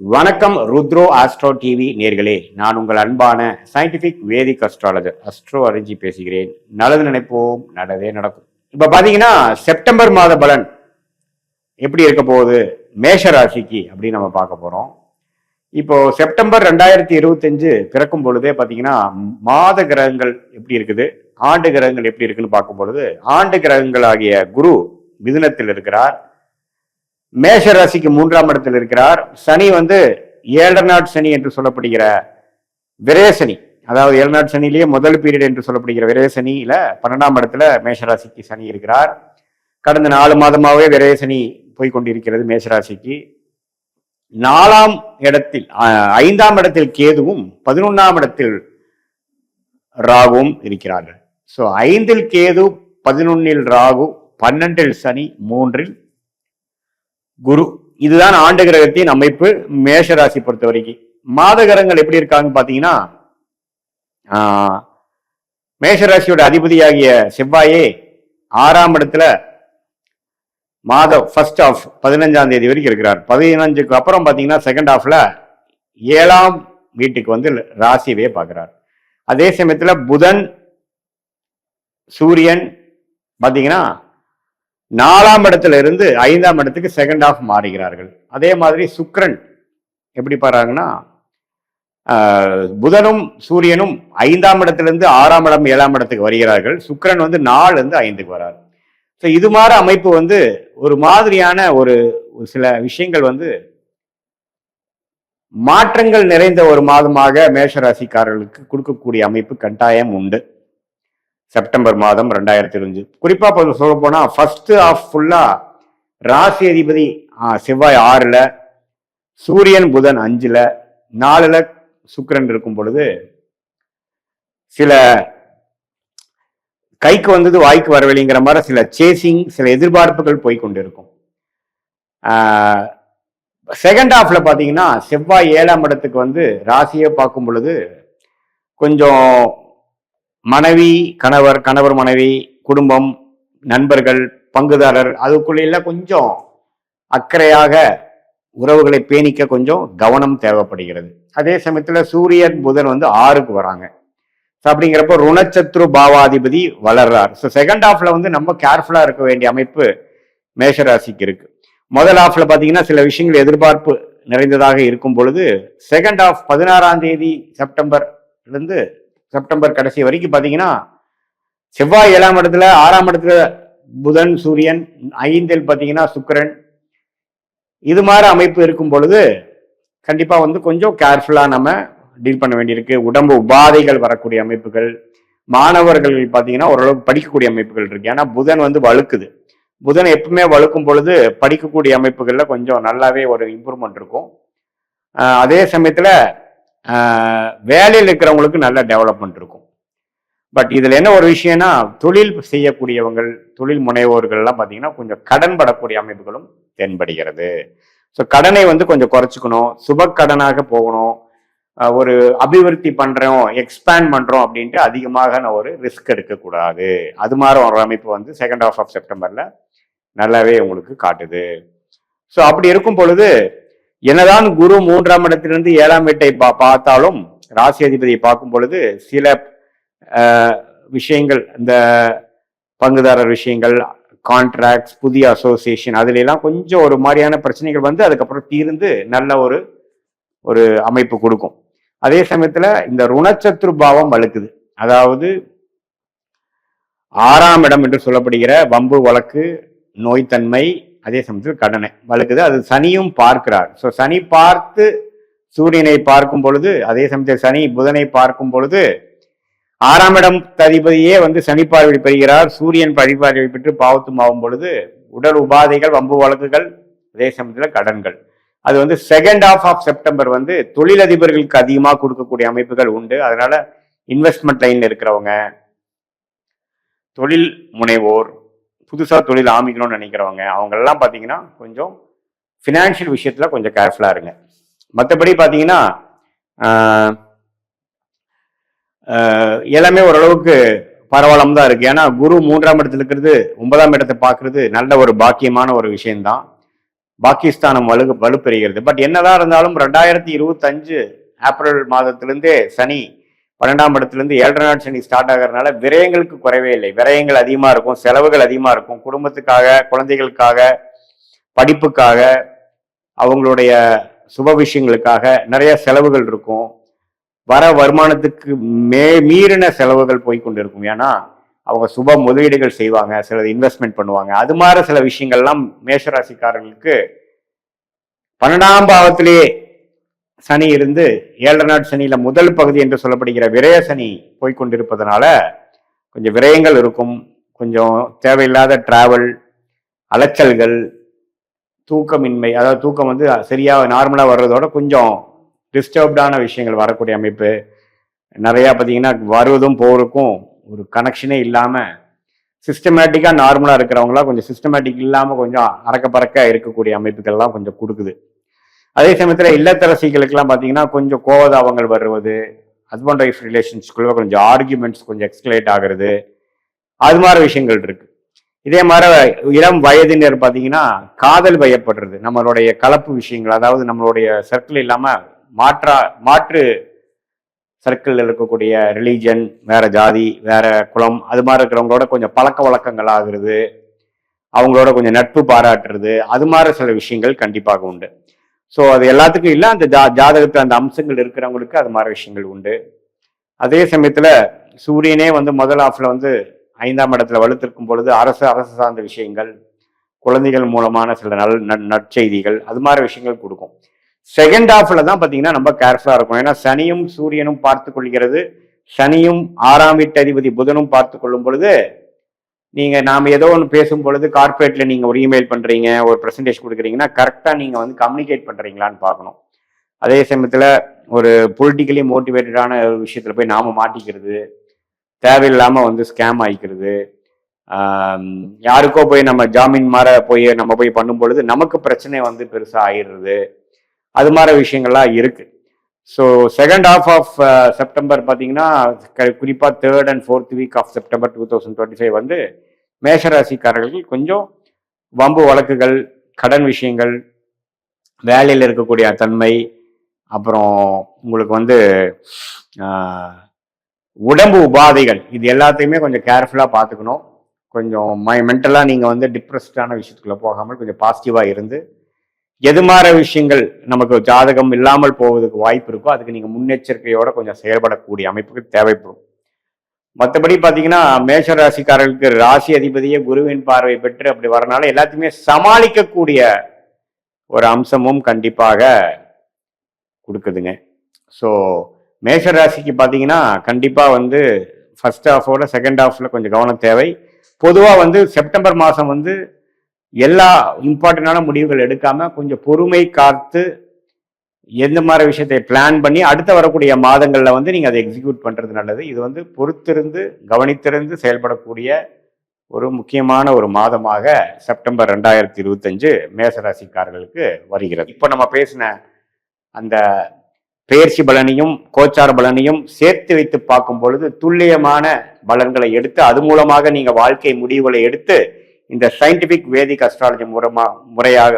வணக்கம் ருத்ரோ astro TV நேர்களே, நான் உங்கள் அன்பான சயின்டிபிக் வேதிக் அஸ்ட்ராலஜர் அஸ்ட்ரோ அரிஜி பேசுகிறேன். நல்லது நினைப்போம், நல்லதே நடக்கும். இப்ப பாத்தீங்கன்னா செப்டம்பர் மாத பலன் எப்படி இருக்க போகுது மேஷ ராசிக்கு அப்படின்னு நம்ம பார்க்க போறோம். இப்போ செப்டம்பர் 2025 பிறக்கும் பொழுதே பாத்தீங்கன்னா மாத கிரகங்கள் எப்படி இருக்குது, ஆண்டு கிரகங்கள் எப்படி இருக்குன்னு பார்க்கும் பொழுது ஆண்டு கிரகங்கள் ஆகிய குரு மிதுனத்தில் இருக்கிறார், மேஷ ராசிக்கு 3ஆம் இடத்தில் இருக்கிறார். சனி வந்து 7 நாட் சனி என்று சொல்லப்படுகிற விரயசனி, அதாவது 7 நாட் சனிலேயே முதல் பீரியட் என்று சொல்லப்படுகிற விரயசனியில 12ஆம் இடத்துல மேஷராசிக்கு சனி இருக்கிறார். கடந்த 4 மாதமாகவே விரயசனி போய்கொண்டிருக்கிறது மேஷராசிக்கு. 4ஆம் இடத்தில் 5ஆம் இடத்தில் கேதுவும் 11ஆம் இடத்தில் ராகுவும் இருக்கிறார்கள். ஸோ 5இல் கேது, 11இல் ராகு, 12இல் சனி, 3இல் குரு. இதுதான் ஆண்டு கிரகத்தின் அமைப்பு மேஷராசி பொறுத்த வரைக்கும். மாத கிரகங்கள் எப்படி இருக்காங்க பாத்தீங்கன்னா, மேஷராசியோட அதிபதியாகிய செவ்வாயே 6ஆம் இடத்துல மாதம் ஃபர்ஸ்ட் ஆஃப் 15ஆம் தேதி வரைக்கும் இருக்கிறார். 15க்கு அப்புறம் பாத்தீங்கன்னா செகண்ட் ஆஃப்ல 7ஆம் வீட்டுக்கு வந்து ராசியவே பார்க்கிறார். அதே சமயத்துல புதன், சூரியன் பாத்தீங்கன்னா 4ஆம் இடத்துல இருந்து 5ஆம் இடத்துக்கு செகண்ட் ஆஃப் மாறுகிறார்கள். அதே மாதிரி சுக்கிரன் எப்படி பாருங்கன்னா, புதனும் சூரியனும் 5ஆம் இடத்துல இருந்து 6ஆம் இடம் 7ஆம் இடத்துக்கு வருகிறார்கள். சுக்கிரன் வந்து 4 இருந்து 5க்கு வராரு. ஸோ இது மாதிரி அமைப்பு வந்து ஒரு மாதிரியான ஒரு சில விஷயங்கள் வந்து மாற்றங்கள் நிறைந்த ஒரு மாதமாக மேஷராசிக்காரர்களுக்கு கொடுக்கக்கூடிய அமைப்பு கட்டாயம் உண்டு. செப்டம்பர் மாதம் 2025 குறிப்பா சொல்ல போனா ஃபர்ஸ்ட் ஆஃப் ஃபுல்லா ராசி அதிபதி செவ்வாய் 6ல, சூரியன் புதன் 5ல, 4ல சுக்கிரன் இருக்கும் பொழுது சில கைக்கு வந்தது வாய்க்கு வரவில்லைங்கிற மாதிரி சில சேசிங், சில எதிர்பார்ப்புகள் போய்கொண்டிருக்கும். செகண்ட் ஹாஃப்ல பாத்தீங்கன்னா செவ்வாய் 7ஆம் இடத்துக்கு வந்து ராசியை பார்க்கும் பொழுது கொஞ்சம் மனைவி, கணவர், கணவர் மனைவி, குடும்பம், நண்பர்கள், பங்குதாரர் அதுக்குள்ள கொஞ்சம் அக்கறையாக உறவுகளை பேணிக்க கொஞ்சம் கவனம் தேவைப்படுகிறது. அதே சமயத்துல சூரியன் புதன் வந்து 6க்கு வராங்க. அப்படிங்கிறப்ப ருணச்சத்ரு பாவாதிபதி வளர்றார். ஸோ செகண்ட் ஹாஃப்ல வந்து நம்ம கேர்ஃபுல்லா இருக்க வேண்டிய அமைப்பு மேஷராசிக்கு இருக்கு. முதல் ஹாஃப்ல பாத்தீங்கன்னா சில விஷயங்கள் எதிர்பார்ப்பு நிறைந்ததாக இருக்கும் பொழுது செகண்ட் ஹாஃப் 16ஆம் தேதி செப்டம்பர்ல இருந்து செப்டம்பர் கடைசி வரைக்கும் பாத்தீங்கன்னா செவ்வாய் 7ஆம் இடத்துல, 6ஆம் இடத்துல புதன், சூரியன், 5இல் பாத்தீங்கன்னா சுக்கிரன், இது மாதிரி அமைப்பு இருக்கும் பொழுது கண்டிப்பா வந்து கொஞ்சம் கேர்ஃபுல்லா நம்ம டீல் பண்ண வேண்டியிருக்கு. உடம்பு உபாதைகள் வரக்கூடிய அமைப்புகள், மாணவர்கள் பாத்தீங்கன்னா ஓரளவுக்கு படிக்கக்கூடிய அமைப்புகள் இருக்கு. ஏன்னா புதன் வந்து வழுக்குது. புதன் எப்பவுமே வழுக்கும் பொழுது படிக்கக்கூடிய அமைப்புகள்ல கொஞ்சம் நல்லாவே ஒரு இம்ப்ரூவ்மெண்ட் இருக்கும். அதே சமயத்துல வேலையில் இருக்கிறவங்களுக்கு நல்ல டெவலப்மெண்ட் இருக்கும். பட் இதுல என்ன ஒரு விஷயம்னா, தொழில் செய்யக்கூடியவங்கள், தொழில் முனைவோர்கள்லாம் பாத்தீங்கன்னா கொஞ்சம் கடன் படக்கூடிய அமைப்புகளும் தென்படுகிறது. ஸோ கடனை வந்து கொஞ்சம் குறைச்சிக்கணும், சுப கடனாக போகணும். ஒரு அபிவிருத்தி பண்றோம், எக்ஸ்பேண்ட் பண்றோம் அப்படின்ட்டு அதிகமாக நான் ஒரு ரிஸ்க் எடுக்கக்கூடாது. அது மாதிரி ஒரு அமைப்பு வந்து செகண்ட் ஹாஃப் ஆஃப் செப்டம்பர்ல நல்லாவே உங்களுக்கு காட்டுது. ஸோ அப்படி இருக்கும் பொழுது என்னதான் குரு 3ஆம் இடத்திலிருந்து 7ஆம் வீட்டை பார்த்தாலும் ராசி அதிபதியை பார்க்கும் பொழுது சில விஷயங்கள், இந்த பங்குதாரர் விஷயங்கள், கான்ட்ராக்ட்ஸ், புதிய அசோசியேஷன், அதுல எல்லாம் கொஞ்சம் ஒரு மாதிரியான பிரச்சனைகள் வந்து அதுக்கப்புறம் தீர்ந்து நல்ல ஒரு அமைப்பு கொடுக்கும். அதே சமயத்துல இந்த ருணச்சத்ரு பாவம் வழுக்குது, அதாவது 6ஆம் இடம் என்று சொல்லப்படுகிற வம்பு, வழக்கு, நோய்த்தன்மை, அதே சமயத்தில் கடனை வழுக்குது. அது சனியும் பார்க்கிறார். ஸோ சனி பார்த்து சூரியனை பார்க்கும் பொழுது, அதே சமயத்தில் சனி புதனை பார்க்கும் பொழுது 6ஆம் இடம் அதிபதியே வந்து சனி பார்வை பெறுகிறார். சூரியன் பழிபார்வை பெற்று பாவத்தும் ஆகும் பொழுது உடல் உபாதைகள், வம்பு வழக்குகள், அதே சமயத்தில் கடன்கள். அது வந்து செகண்ட் ஹாஃப் ஆஃப் செப்டம்பர் வந்து தொழிலதிபர்களுக்கு அதிகமாக கொடுக்கக்கூடிய அமைப்புகள் உண்டு. அதனால இன்வெஸ்ட்மெண்ட் லைன்ல இருக்கிறவங்க, தொழில் முனைவோர், புதுசா தொழில் ஆரம்பிக்கணும்னு நினைக்கிறவங்க, அவங்க எல்லாம் பாத்தீங்கன்னா கொஞ்சம் பினான்சியல் விஷயத்துல கொஞ்சம் கேர்ஃபுல்லா இருங்க. மற்றபடி பாத்தீங்கன்னா எல்லாமே ஓரளவுக்கு பரவாயில்லாம தான் இருக்கு. ஏன்னா குரு 3ஆம் இடத்துல இருக்கிறது 9ஆம் இடத்தை பார்க்கறது நல்ல ஒரு பாக்கியமான ஒரு விஷயம்தான். பாகிஸ்தானம் வலுப்பெறுகிறது. பட் என்னதான் இருந்தாலும் 2025 ஏப்ரல் மாதத்திலிருந்தே சனி 12ஆம் இடத்திலிருந்து 7.5 நாள் சனி ஸ்டார்ட் ஆகிறதுனால விரயங்களுக்கு குறைவே இல்லை. விரயங்கள் அதிகமாக இருக்கும், செலவுகள் அதிகமாக இருக்கும். குடும்பத்துக்காக, குழந்தைகளுக்காக, படிப்புக்காக, அவங்களுடைய சுப விஷயங்களுக்காக நிறைய செலவுகள் இருக்கும். வர வருமானத்துக்கு மீறின செலவுகள் போய்கொண்டிருக்கும். ஏன்னா அவங்க சுப முதலீடுகள் செய்வாங்க, சிலது இன்வெஸ்ட்மெண்ட் பண்ணுவாங்க. அது மாதிரி சில விஷயங்கள்லாம் மேஷராசிக்காரர்களுக்கு 12ஆம் பாவத்திலேயே சனி இருந்து 7.5 நாள் சனியில முதல் பகுதி என்று சொல்லப்படுகிற விரய சனி போய்கொண்டிருப்பதனால கொஞ்சம் விரயங்கள் இருக்கும். கொஞ்சம் தேவையில்லாத டிராவல், அலைச்சல்கள், தூக்கமின்மை, அதாவது தூக்கம் வந்து சரியா நார்மலா வர்றதோட கொஞ்சம் டிஸ்டர்ப்டான விஷயங்கள் வரக்கூடிய அமைப்பு நிறைய. பார்த்தீங்கன்னா வருவதும் போறதுக்கும் ஒரு கனெக்ஷனே இல்லாம சிஸ்டமேட்டிக்கா நார்மலா இருக்கிறவங்களா கொஞ்சம் சிஸ்டமேட்டிக் இல்லாம கொஞ்சம் அறக்க பறக்க இருக்கக்கூடிய அமைப்புகள்லாம் கொஞ்சம் கொடுக்குது. அதே சமயத்தில் இல்லத்தரசிகளுக்கெல்லாம் பார்த்தீங்கன்னா கொஞ்சம் கோவதாபங்கள் வருவது, ஹஸ்பண்ட் ஒய்ஃப் ரிலேஷன்ஸ்குள்ள கொஞ்சம் ஆர்கியூமெண்ட்ஸ் கொஞ்சம் எக்ஸ்கலேட் ஆகுறது, அது மாதிரி விஷயங்கள் இருக்கு. இதே மாதிரி இளம் வயதினர் பார்த்தீங்கன்னா காதல் வயப்படுறது, நம்மளுடைய கலப்பு விஷயங்கள், அதாவது நம்மளுடைய சர்க்கிள் இல்லாம மாற்று சர்க்கிள் இருக்கக்கூடிய ரிலீஜன், வேற ஜாதி, வேற குலம், அது மாதிரி இருக்கிறவங்களோட கொஞ்சம் பழக்க வழக்கங்கள் ஆகுறது, அவங்களோட கொஞ்சம் நட்பு பாராட்டுறது, அது மாதிரி சில விஷயங்கள் கண்டிப்பாக உண்டு. ஸோ அது எல்லாத்துக்கும் இல்லை, அந்த ஜாதகத்தில் அந்த அம்சங்கள் இருக்கிறவங்களுக்கு அது மாதிரி விஷயங்கள் உண்டு. அதே சமயத்தில் சூரியனே வந்து முதல் ஆஃப்ல வந்து 5ஆம் இடத்துல வலுத்திருக்கும் பொழுது அரசு சார்ந்த விஷயங்கள், குழந்தைகள் மூலமான சில நற்செய்திகள், அது மாதிரி விஷயங்கள் கொடுக்கும். செகண்ட் ஹாஃப்ல தான் பார்த்தீங்கன்னா நம்ம கேர்ஃபுல்லா இருக்கும். ஏன்னா சனியும் சூரியனும் பார்த்து கொள்கிறது. சனியும் 6ஆம் வீட்டதிபதி புதனும் பார்த்து கொள்ளும் பொழுது நாம ஏதோ ஒன்று பேசும் பொழுது கார்பரேட்ல நீங்க ஒரு இமெயில் பண்றீங்க, ஒரு ப்ரெசன்டேஷன் கொடுக்குறீங்கன்னா கரெக்டா நீங்க வந்து கம்யூனிகேட் பண்றீங்களான்னு பார்க்கணும். அதே சமயத்துல ஒரு பொலிட்டிக்கலி மோட்டிவேட்டடான ஒரு விஷயத்துல போய் நாம மாட்டிக்கிறது, தேவையில்லாம வந்து ஸ்கேம் ஆகிக்கிறது, யாருக்கோ போய் நம்ம ஜாமீன் மாற நம்ம போய் பண்ணும் பொழுது நமக்கு பிரச்சனை வந்து பெருசா ஆயிடுறது, அது மாதிரி விஷயங்கள்லாம் இருக்கு. So second half of September பார்த்தீங்கன்னா குறிப்பாக 3rd and 4th week of September 2025 வந்து மேஷராசிக்காரர்கள் கொஞ்சம் வம்பு வழக்குகள், கடன் விஷயங்கள், வேலையில் இருக்கக்கூடிய தன்மை, அப்புறம் உங்களுக்கு வந்து உடம்பு உபாதைகள், இது எல்லாத்தையுமே கொஞ்சம் கேர்ஃபுல்லாக பார்த்துக்கணும். கொஞ்சம் மென்டலாக நீங்கள் வந்து டிப்ரெஸ்டான விஷயத்துக்குள்ளே போகாமல் கொஞ்சம் பாசிட்டிவாக இருந்து எது மாதிரி விஷயங்கள் நமக்கு ஜாதகம் இல்லாமல் போவதுக்கு வாய்ப்பு இருக்கோ அதுக்கு நீங்கள் முன்னெச்சரிக்கையோட கொஞ்சம் செயல்படக்கூடிய அமைப்புக்கு தேவைப்படும். மற்றபடி பார்த்தீங்கன்னா மேஷ ராசிக்காரர்களுக்கு ராசி அதிபதியே குருவின் பார்வை பெற்று அப்படி வரனால எல்லாத்தையுமே சமாளிக்கக்கூடிய ஒரு அம்சமும் கண்டிப்பாக கொடுக்குதுங்க. ஸோ மேஷ ராசிக்கு பார்த்தீங்கன்னா கண்டிப்பாக வந்து ஃபர்ஸ்ட் ஹாஃபோட செகண்ட் ஹாஃப்ல கொஞ்சம் கவனம் தேவை. பொதுவாக வந்து செப்டம்பர் மாதம் வந்து எல்லா இம்பார்ட்டண்டான முடிவுகள் எடுக்காம கொஞ்சம் பொறுமை காத்து எந்த மாதிரி விஷயத்தை பிளான் பண்ணி அடுத்த வரக்கூடிய மாதங்கள்ல வந்து நீங்க அதை எக்ஸிக்யூட் பண்றது நல்லது. இது வந்து பொறுத்திருந்து கவனித்திருந்து செயல்படக்கூடிய ஒரு முக்கியமான ஒரு மாதமாக செப்டம்பர் 2025 மேசராசிக்காரர்களுக்கு வருகிறது. இப்போ நம்ம பேசின அந்த பெயர்ச்சி பலனையும் கோச்சார பலனையும் சேர்த்து வைத்து பார்க்கும் பொழுது துல்லியமான பலன்களை எடுத்து அது மூலமாக நீங்க வாழ்க்கை முடிவுகளை எடுத்து இந்த சயின்டிபிக் வேதிக் அஸ்ட்ராலஜி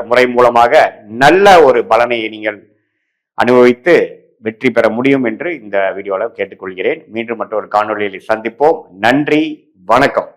முறை மூலமாக நல்ல ஒரு பலனை நீங்கள் அனுபவித்து வெற்றி பெற முடியும் என்று இந்த வீடியோவில் கேட்டுக்கொள்கிறேன். மீண்டும் மற்றொரு காணொலியில் சந்திப்போம். நன்றி, வணக்கம்.